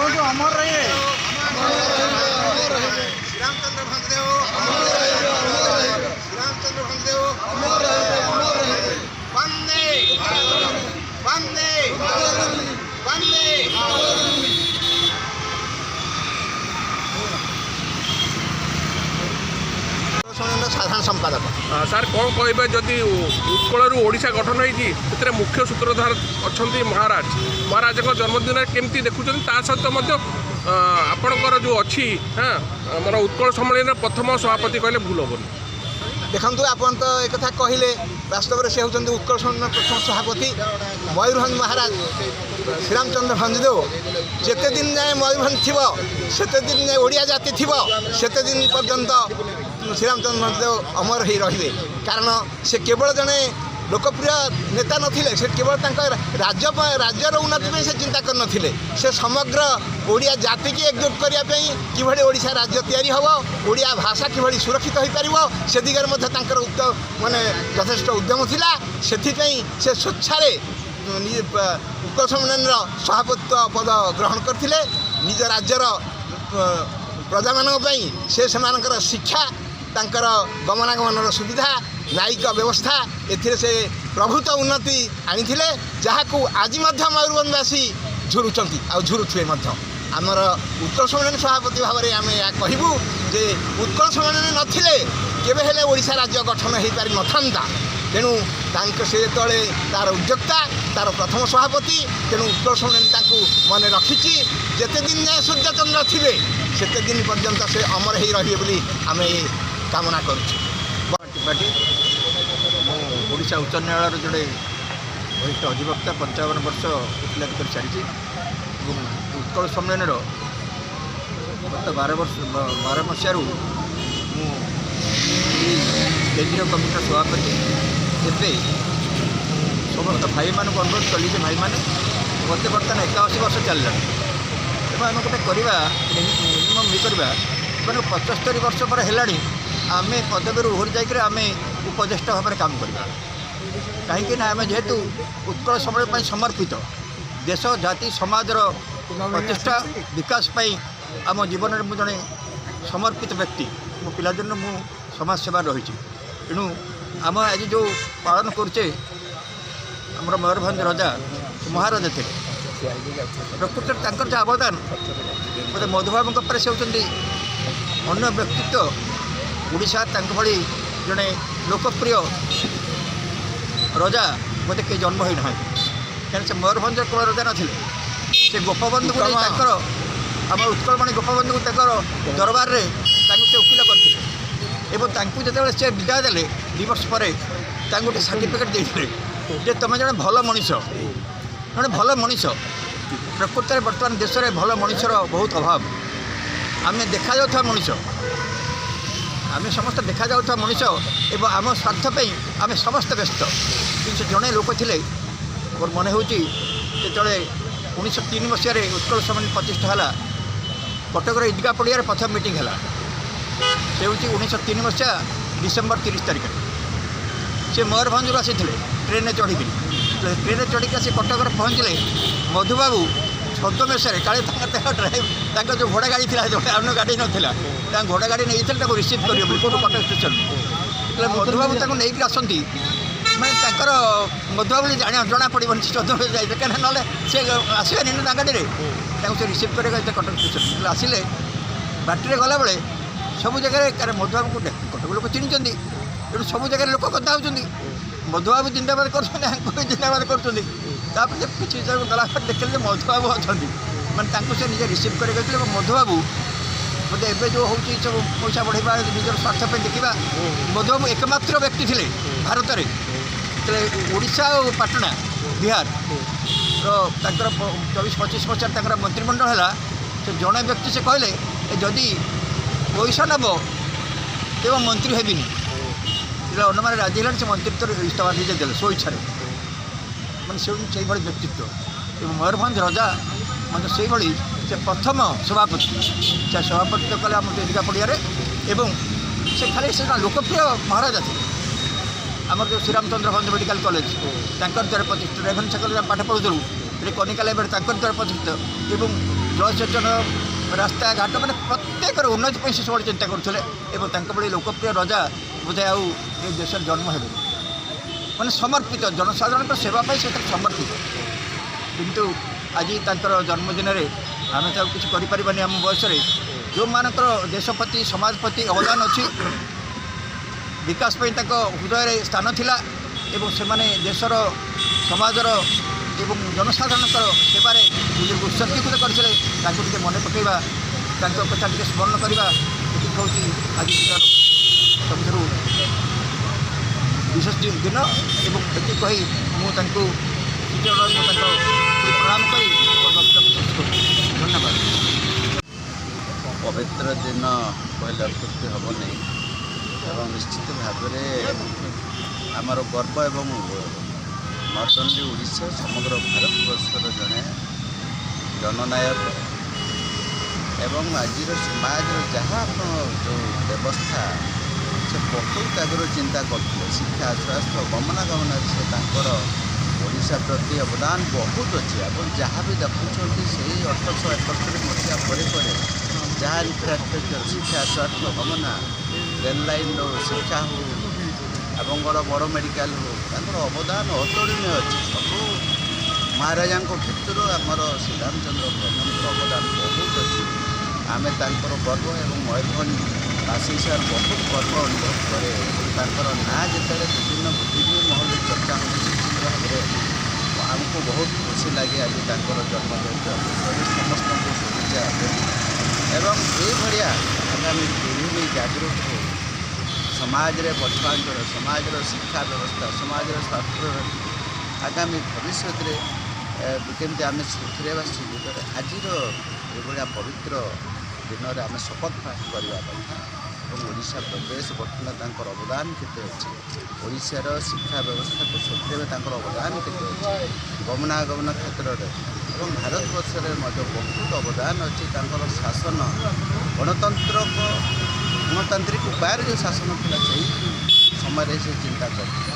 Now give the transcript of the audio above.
भंजदेव अमर रहे। श्रीरामचंद्र भंजदेव अमर रहे। श्रीरामचंद्र भंजदेव अमर रहे। वंदे वंदे वंदे। साधारण संपादक सार कौन कहे जदि उत्कल ओडिशा गठन होती मुख्य सूत्रधार अच्छा महाराज महाराज जन्मदिन केमती देखुं सहित आपणकर जो अच्छी हाँ मोर उत्कल सम्मेलन प्रथम सभापति कहले भूल हेनी। देखु आप तो एक कथा कहले वास्तव में से होती उत्कल सम्मेलन प्रथम सभापति मयूरभंज महाराज श्रीरामचंद्र भंजदेव। जिते दिन जाए मयूरभंज थी सेते दिन जाए ओडिया जाति थी सेते दिन पर्यंत श्रीरामचंद्र भंजदेव अमर ही रहिबे। कारण से केवल जड़े लोकप्रिय नेता नथिले, से केवल राज्यर उन्नति में से चिंता कर नथिले, से समग्र ओडिया जाति की एकजुट करने किभଳି ओडिशा राज्य तैयारी हम, ओडिया भाषा किभଳି सुरक्षित हो पार से दिगरे माने यथेष्ट उद्यम थिला। सेथिपई से स्वेच्छारे उत्कल सम्मेलन सभापतित्व पद ग्रहण करथिले। निज राज्यर प्रजा मानी से सेमानकर शिक्षा तांकर गमनागमन सुविधा न्यायिक व्यवस्था एथिरे से प्रभुत्व उन्नति आनी जहां आज मयूरभंजवासी झुरुचंती आ झुरुथुए आमर उत्कल सम्मेलन सभापति भाव में आम या कहूँ जे उत्कल सम्मेलन नथिले केबे हेले ओडिशा राज्य गठन हो पारि नथांता। तेणु से तले तार उद्योक्ता तार प्रथम सभापति तेणु उत्कल सम्मेलन मन रखी जेते दिन जाए सूर्यचंद्र थे सेते दिन पर्यंत से अमर हो रही बोली आम कामना करुँ। ओडिशा उच्च न्यायालय जोड़े वरिष्ठ अधिवक्ता 55 वर्ष उपलब्ध कर सारी उत्कल सम्मेलन गत 12 मसीह केंद्रीय कमिटर सभापति एवं समस्त भाई मान अनुरोध कली भाई मैंने मत बर्तमान 81 वर्ष चलला तेनाली आम गोटे करवा मिनिमम ये करवा मैंने 75 वर्ष पर है आम पदवी ओहरी जाकर आम उपदेष्टा भाव में काम करवा कहीं आम जेहेतु उत्कल सम्मेलन समर्पित देश जाति समाज प्रतिष्ठा विकास आम जीवन में जड़े समर्पित व्यक्ति मो पिलादिन मु समाज सेवा रही तेणु आम आज जो पालन करुचे आमर मयूरभंज राजा महाराजा थे प्रकृति जो अवदान मत मधुबाबू से होती अन्य व्यक्तित्व ओडिशा भली जड़े लोकप्रिय राजा मत कई जन्म हो ना क्या से मयूरभंज कूल राजा ना से गोपबंधु को आम उत्कलमणि गोपबंधु को दरबार में से वकिल करते जो से विदाय देले 2 वर्ष पर गोटे सर्टिफिकेट देते तुम जड़े भल मनीष जड़े भल मनीष प्रकृत में बर्तमान देश में भल मनीषर बहुत अभाव आम देखा जाता मनीष आम समस्त देखा जाता मनीष एवं आम स्वार्थप आम समस्त व्यस्त कि जड़े लोक थे मोर मन हो जो 1903 मसीह उत्कल सम्मेलन प्रतिष्ठा है कटक ईदगाह पड़िया प्रथम मीटिंग है से हूँ 1903 मसीहा डिसेम्बर 30 तारिख से मयूरभंज आसी ट्रेन चढ़ी ट्रेन चढ़ी आसी कटक पहुँचले मधुबाबू छद्मवेश काले जो घोड़ा गाड़ी थी जो अन्य गाड़ी नाला घोड़ा गाड़ी नहीं रिसीव कर कटक स्टेशन मधुबाबू नहीं आसती मैं मधुबाबू जना पड़े छद्मवेश जाए कहीं ना सी आसबानी ना गाड़ी में से रिसीव कर कटक स्टेशन आसिले बाटर गला बेले सब जगह मधुबाबू को कटक लोक चिन्ह तेणु सब जगह लोक कथा होती मधुबाबू जिंदाबाद कर जिंदाबाद कर किसी गला देखिए मधुबाबू अच्छा मैंने से निजे रिसीव कर मधुबाबू मतलब एवं जो हूँ सब पैसा बढ़ेगा निजर स्वार्थ देखा मधुबाबू एकमात्र व्यक्ति थे भारत में ओडिशा और पाटना बिहार तर 24-25 मसीह मंत्रिमंडल है से जड़े व्यक्ति से कहले जदि पैसा नब तेज मंत्री हेबिनी अन्न मैंने राजी है से मंत्रित्व इस्तीफा निजे दे स्व इच्छा मैंने से भाई व्यक्तित्व मयूरभंज राजा मतलब से भाई से प्रथम सभापति से सभापति कले आम ईदगाह पड़िया से खाली से लोकप्रिय महाराजा थे आमर जो श्रीरामचंद्र भंज मेडिकल कॉलेज द्वारा प्रतिष्ठित रेभेन्सा कॉलेज पाठ पढ़ुलू कनिका लाइब्रेरी द्वारा प्रतिष्ठित ଜଳସେଚନ ରାସ୍ତାଘାଟ ମାନେ ପ୍ରତ୍ୟେକର ଉନ୍ନତି ପାଇଁ ସେ ସବୁବେଳେ ଚିନ୍ତା କରୁଥିଲେ ଏବଂ ତାଙ୍କ ଭଳି ଲୋକପ୍ରିୟ ରଜା ବୋଧେ ଆଉ ଏ ଦେଶରେ ଜନ୍ମ ହେବେ ମାନେ ସମର୍ପିତ ଜନସାଧାରଣଙ୍କ ସେବା ପାଇଁ ସେ ସମର୍ପିତ। କିନ୍ତୁ ଆଜି ତାଙ୍କର ଜନ୍ମଦିନରେ ଆମେ ତ ଆଉ କିଛି କରିପାରିବାନି ଆମ ବୟସରେ। ଯେଉଁମାନଙ୍କର ଦେଶ ପ୍ରତି ସମାଜ ପ୍ରତି ଅବଦାନ ଅଛି ବିକାଶ ପାଇଁ ତାଙ୍କ ହୃଦୟରେ ସ୍ଥାନ ଥିଲା ଏବଂ ସେମାନେ ଦେଶର ସମାଜର ଏବଂ ଜନସାଧାରଣଙ୍କର ସେବାରେ ନିଜକୁ ଉତ୍ସର୍ଗୀକୃତ କରିଥିଲେ ତାଙ୍କୁ ଟିକେ ମନେ ପକାଇବା ତାଙ୍କ କଥା ଟିକେ ସ୍ମରଣ କରିବା ଏଠି ହେଉଛି ଆଜି ସବୁଠାରୁ ବିଶେଷ ଦିନ ଏବଂ ଏଠି କହି ମୁଁ ତାଙ୍କୁ ପ୍ରଣାମ କରି ଧନ୍ୟବାଦ। ପବିତ୍ର ଦିନ କହିଲେ ଅତ୍ୟୁକ୍ତି ହେବ ନାହିଁ ଏବଂ ନିଶ୍ଚିତ ଭାବରେ ଆମର ଗର୍ବ ଏବଂ ନଟ୍ ଓନ୍ଲି ଓଡ଼ିଶା ସମଗ୍ର ଭାରତବର୍ଷର ଜଣେ ଜନନାୟକ ଏବଂ ଆଜିର ସମାଜର ଯାହା ଯେଉଁ ବ୍ୟବସ୍ଥା ସେ ବହୁତ ଆଗରୁ ଚିନ୍ତା କରୁଥିଲେ ଶିକ୍ଷା ସ୍ୱାସ୍ଥ୍ୟ ଗମନାଗମନରେ ସେ ତାଙ୍କର ଓଡ଼ିଶା ପ୍ରତି ଅବଦାନ ବହୁତ ଅଛି। ଆପଣ ଯାହା ବି ଦେଖୁଛନ୍ତି ସେଇ 1871 ମସିହା ପରେ ଯାହା ଇନଫ୍ରାଷ୍ଟ୍ରକ୍ଚର ଶିକ୍ଷା ସ୍ୱାସ୍ଥ୍ୟ ଗମନା ରେଲ୍ ଲାଇନ୍ର ଶିକ୍ଷା ହେଉ ଏବଂ ବଡ଼ ମେଡ଼ିକାଲ ହେଉ ତାଙ୍କର ଅବଦାନ ଅତୁଳନୀୟ ଅଛି। ସବୁ ମହାରାଜାଙ୍କ ଭିତରୁ ଆମର ଶ୍ରୀରାମଚନ୍ଦ୍ର ପ୍ରଭୁଙ୍କର ଅବଦାନ ବହୁତ ଅଛି। ଆମେ ତାଙ୍କର ଗର୍ବ ଏବଂ ମୟୂରଭଞ୍ଜବାସୀ ସାର୍ ବହୁତ ଗର୍ବ ଅନୁଭବ କରେ। ତାଙ୍କର ନାଁ ଯେତେବେଳେ ବିଭିନ୍ନ ମହଲରେ ଚର୍ଚ୍ଚା ହେଉଛି ନିଶ୍ଚିତ ଭାବରେ ଆମକୁ ବହୁତ ଖୁସି ଲାଗେ। ଆଜି ତାଙ୍କର ଜନ୍ମଦିନ ସମସ୍ତଙ୍କୁ ଶୁଭେଚ୍ଛା ଦେବି ଏବଂ ଏଇଭଳିଆ ଆଗାମୀ ପିଢ଼ି ବି ଜାଗୃତ ହେଉ ସମାଜରେ ପଛୁଆଞ୍ଚଳ ସମାଜର ଶିକ୍ଷା ବ୍ୟବସ୍ଥା ସମାଜର ସ୍ୱାର୍ଥର ଆଗାମୀ ଭବିଷ୍ୟତରେ କେମିତି ଆମେ ସୁଧୀରେଇବା ସୁଯୋଗରେ ଆଜିର ଏଭଳିଆ ପବିତ୍ର ଦିନରେ ଆମେ ଶପଥ କରିବା କଥା ଏବଂ ଓଡ଼ିଶା ପ୍ରଦେଶ ଗଠନରେ ତାଙ୍କର ଅବଦାନ କେତେ ଅଛି ଓଡ଼ିଶାର ଶିକ୍ଷା ବ୍ୟବସ୍ଥାକୁ ସୁଧୀରେଇବା ତାଙ୍କର ଅବଦାନ କେତେ ଅଛି ଗମନାଗମନ କ୍ଷେତ୍ରରେ ଏବଂ ଭାରତବର୍ଷରେ ମଧ୍ୟ ବହୁତ ଅବଦାନ ଅଛି। ତାଙ୍କର ଶାସନ ଗଣତାନ୍ତ୍ରିକ ଉପାୟରେ ଯେଉଁ ଶାସନ ଥିଲା ସେଇ ସମୟରେ ସେ ଚିନ୍ତା କରିଥିଲେ।